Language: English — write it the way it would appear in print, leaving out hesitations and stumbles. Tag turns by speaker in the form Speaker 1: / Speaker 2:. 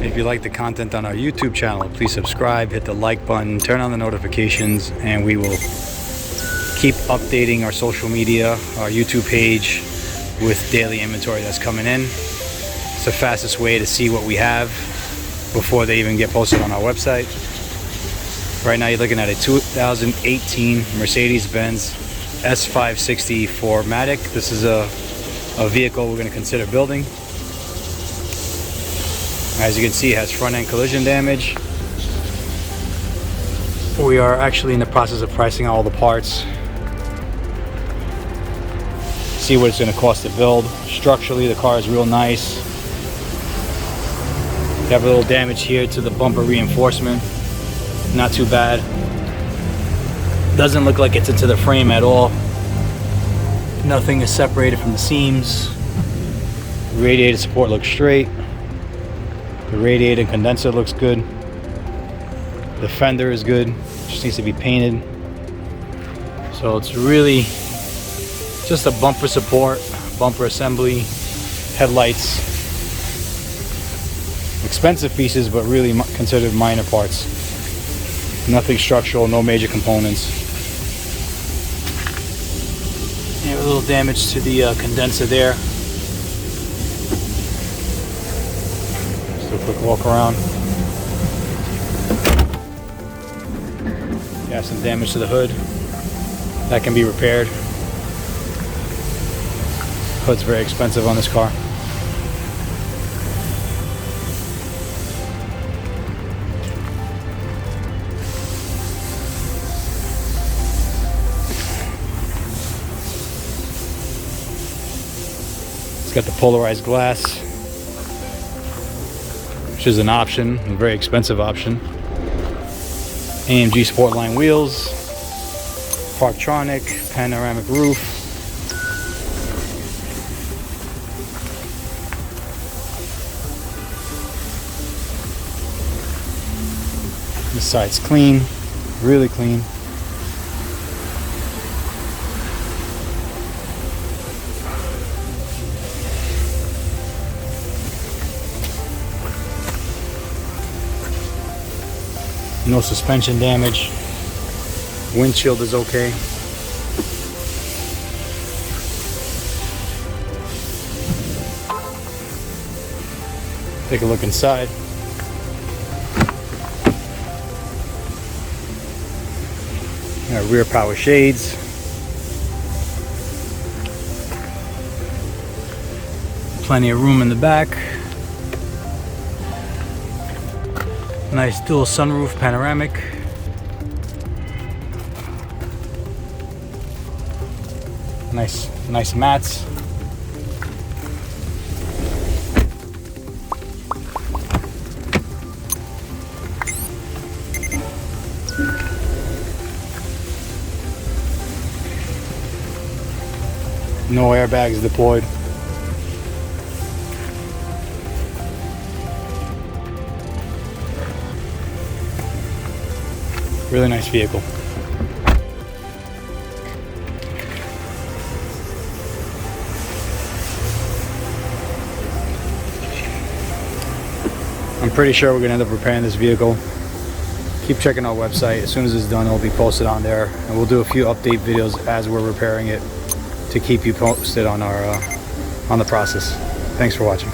Speaker 1: If you like the content on our YouTube channel, please subscribe, hit the like button, turn on the notifications, and we will keep updating our social media, our YouTube page with daily inventory that's coming in. It's the fastest way to see what we have before they even get posted on our website. Right now you're looking at a 2018 Mercedes-Benz S560 4Matic. This is a vehicle we're going to consider building. As you can see, it has front end collision damage. We are actually in the process of pricing all the parts. See what it's going to cost to build. Structurally, the car is real nice. You have a little damage here to the bumper reinforcement. Not too bad. Doesn't look like it's into the frame at all. Nothing is separated from the seams. Radiator support looks straight. The radiator condenser looks good. The fender is good. Just needs to be painted. So it's really just a bumper support, bumper assembly, headlights. Expensive pieces, but really considered minor parts. Nothing structural, no major components. And a little damage to the condenser there. Just a quick walk around. You have some damage to the hood. That can be repaired. Hood's very expensive on this car. It's got the polarized glass, which is an option, a very expensive option. AMG Sportline wheels, Parktronic, panoramic roof. This side's clean, really clean. No suspension damage. Windshield is okay. Take a look inside. Got rear power shades. Plenty of room in the back. Nice dual sunroof, panoramic. Nice mats. No airbags deployed. Really nice vehicle. I'm pretty sure we're going to end up repairing this vehicle. Keep checking our website. As soon as it's done, it'll be posted on there. And we'll do a few update videos as we're repairing it to keep you posted on our on the process. Thanks for watching.